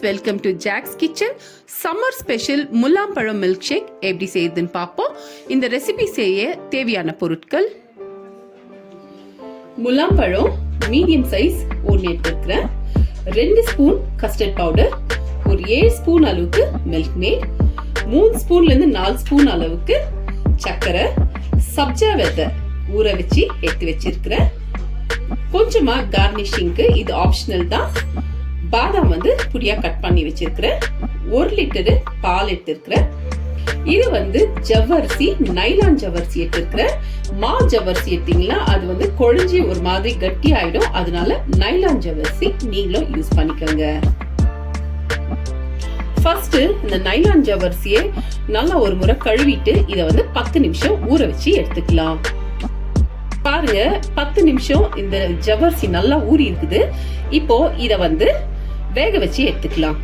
Welcome to Jack's kitchen. Summer special முலாம்பழம் milkshake எப்படி செய்யுதுன்னு பார்ப்போம். இந்த ரெசிபி செய்ய தேவையான பொருட்கள்: முலாம்பழம் மீடியம் சைஸ் ஒன்று எடுத்துக்கிறேன், 2 ஸ்பூன் கஸ்டர்ட் பவுடர், ஒரு 7 ஸ்பூன் அளவுக்கு மில்க் மேட், 3 ஸ்பூன்லேருந்து 4 ஸ்பூன் அளவுக்கு சர்க்கரை, சப்ஜா விதை ஊற வச்சு எடுத்து வச்சிருக்கிறேன், கொஞ்சமா கார்னிஷிங்க்கு, இது ஆப்ஷனல் தான், பாதாம் புடியா கட் பண்ணி வச்சிருக்கிறேன், 1 லிட்டர் பால் எடுத்திருக்கிறேன். இது ஜவ்வரிசி, நைலான் ஜவ்வரிசி எடுத்திருக்கிறேன். மா ஜவ்வரிசி எடுத்தீங்கன்னா அது குழஞ்சி ஒரு மாதிரி கட்டி ஆயிடும், அதனால நைலான் ஜவ்வரிசி நீங்களும் யூஸ் பண்ணிக்கோங்க. ஃபர்ஸ்ட் இந்த நைலான் ஜவ்வரிசியை நல்லா ஒரு முறை கழுவிட்டு இதை 10 நிமிஷம் ஊற வச்சு எடுத்துக்கலாம். பாருங்க, 10 நிமிஷம் இந்த ஜவ்வரிசி நல்லா ஊறி இருக்குது. இப்போ இத வேக வச்சு எடுத்துக்கலாம்.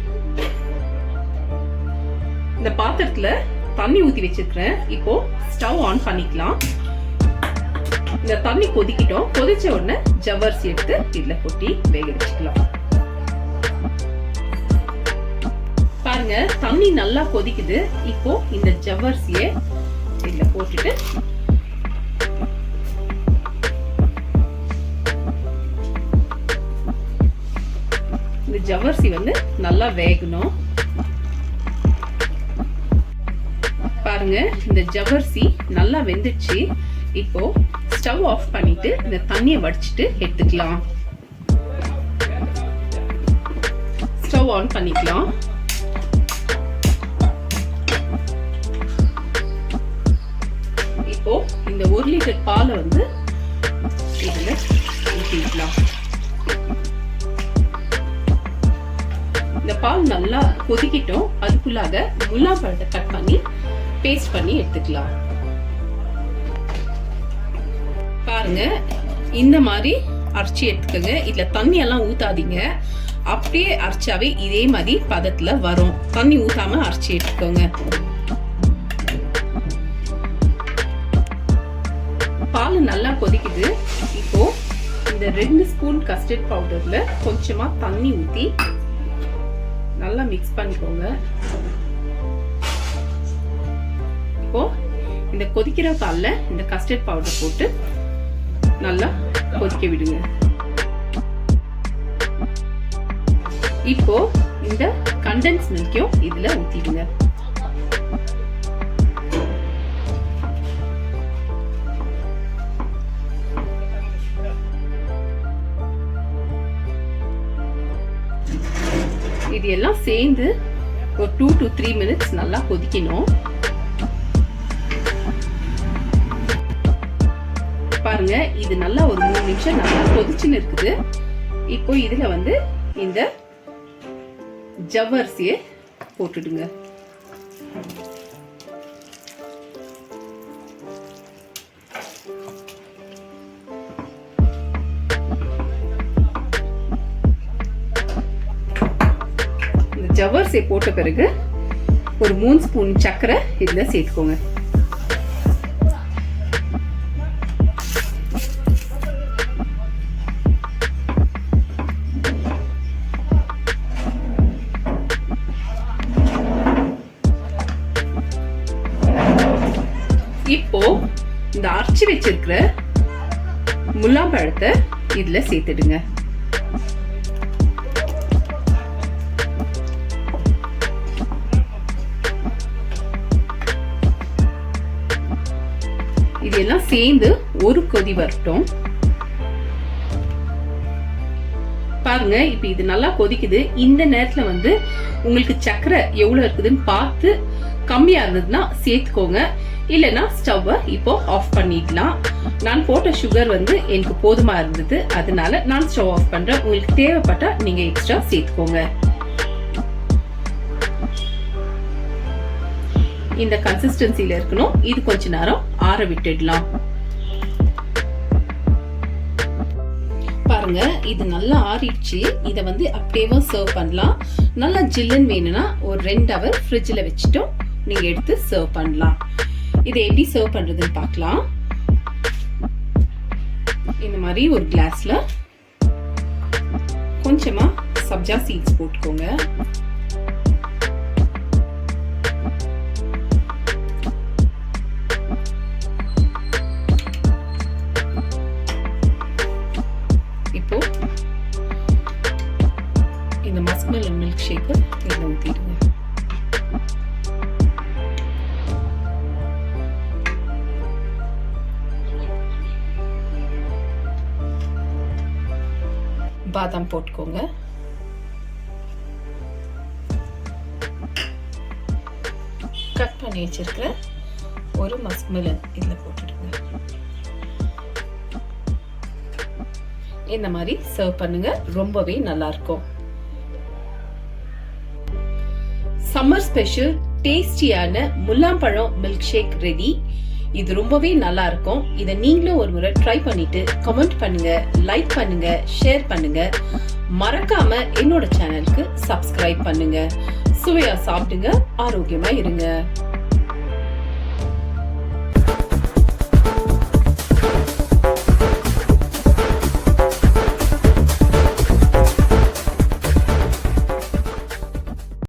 இந்த பாத்திரத்துல தண்ணி ஊத்தி வச்சிருக்கிறேன். இப்போ ஸ்டவ் ஆன் பண்ணிக்கலாம். இந்த தண்ணி கொதிக்கிட்டோம். கொதிச்ச உடனே ஜவ்வரிசி எடுத்து இதுல கொட்டி வேக வச்சுக்கலாம். பாருங்க, தண்ணி நல்லா கொதிக்குது. இப்போ இந்த ஜவ்வரிசியை இதுல போட்டுட்டு இந்த ஜவ்வரிசி நல்லா வேகணும். பாருங்க, இந்த ஜவ்வரிசி நல்லா வெந்துச்சு. இப்போ ஸ்டவ் ஆஃப் பண்ணிட்டு இந்த தண்ணியை வடிச்சிட்டு எடுத்துக்கலாம். ஸ்டவ் ஆன் பண்ணிக்கலாம். இப்போ இந்த 1 லிட்டர் பாலை இதுல ஊத்திக்கலாம். இந்த பால் நல்லா கொதிக்கிட்டோம். அதுக்குள்ளாக முலாம்பழத்தை கட் பண்ணி பேஸ்ட் பண்ணி எடுத்துக்கலாம். பாருங்க, இந்த மாதிரி அரைச்சி எடுத்துக்கோங்க. இதுல தண்ணி எல்லாம் ஊத்தாதீங்க, அப்படியே அரைச்சாவே இதே மாதிரி பதத்துல வரும். தண்ணி ஊத்தாம அரைச்சி எடுத்துக்கோங்க. பால் நல்லா கொதிக்குது. இப்போ இந்த 2 ஸ்பூன் கஸ்டர்ட் பவுடர்ல கொஞ்சமா தண்ணி ஊத்தி நல்லா மிக்ஸ் பண்ணிக்கோங்க. இப்போ இந்த கொதிக்கிற பால்ல இந்த கஸ்டர்ட் பவுடர் போட்டு நல்லா கொதிக்க விடுங்க. இப்போ இந்த கண்டென்ஸ் மில்க்கையும் இதுல ஊத்திடுங்க. இது எல்லாம் சேர்ந்து ஒரு 2 to 3 மினிட்ஸ் நல்லா கொதிக்கணும். பாருங்க, இது நல்லா ஒரு 3 நிமிஷம் நல்லா கொதிச்சுன்னு இருக்குது. இப்போ இதுல இந்த ஜவ்வரிசியை போட்டுடுங்க. ஜவ்வரிசி போட்ட பிறகு ஒரு 3 ஸ்பூன் சர்க்கரை இதுல சேர்த்துக்கோங்க. இப்போ இந்த அரைச்சி வச்சிருக்கிற முலாம்பழத்தை இதுல சேர்த்துடுங்க. இதெல்லாம் சேர்ந்து ஒரு கொதி வரட்டும். பாருங்க, இப்ப இது நல்லா கொதிக்குது. இந்த நேரத்துல உங்களுக்கு சர்க்கரை எவ்வளவு இருக்குதுன்னு பார்த்து கம்மியா இருந்ததுன்னா சேர்த்துக்கோங்க, இல்லைன்னா ஸ்டவ் இப்போ ஆஃப் பண்ணிடலாம். நான் போட்ட சுகர் எனக்கு போதுமா இருந்தது, அதனால நான் ஸ்டவ் ஆஃப் பண்றேன். உங்களுக்கு தேவைப்பட்டா நீங்க எக்ஸ்ட்ரா சேர்த்துக்கோங்க. இந்த கன்சிஸ்டன்சில இருக்கணும். இது கொஞ்ச நேரம் ஆற விட்டுடலாம். பாருங்க, இது நல்லா ஆறிடுச்சு. இத அப்படியே சர்வ் பண்ணலாம். நல்லா ஜில்லுன்னு வேணும்னா ஒரு 2 ஹவர் ஃப்ரிட்ஜ்ல வச்சுட்டும் நீங்க எடுத்து சர்வ் பண்ணலாம். இதை எப்படி சர்வ் பண்றதுன்னு பார்க்கலாம். இந்த மாதிரி ஒரு கிளாஸ்ல கொஞ்சமா சப்ஜா சீட்ஸ் போட்டுக்கோங்க. பாதாம் போட்டுக்கோங்க. கட் பண்ணி வச்சிருக்கிற ஒரு மஸ்க் மெலன் இதுல போட்டுடுங்க. இந்த மாதிரி சர்வ் பண்ணுங்க, ரொம்பவே நல்லா இருக்கும். சம்மர் ஸ்பெஷல் டேஸ்டியான முலாம்பழம் மில்க் ஷேக் ரெடி. இது ரொம்பவே நல்லா இருக்கும். இதை நீங்களும் ஒரு முறை ட்ரை பண்ணிட்டு கமெண்ட் பண்ணுங்க, லைக் பண்ணுங்க, ஷேர் பண்ணுங்க. மறக்காம என்னோட சேனலுக்கு சப்ஸ்கிரைப் பண்ணுங்க. சுவையா சாப்பிடுங்க, ஆரோக்கியமா இருங்க.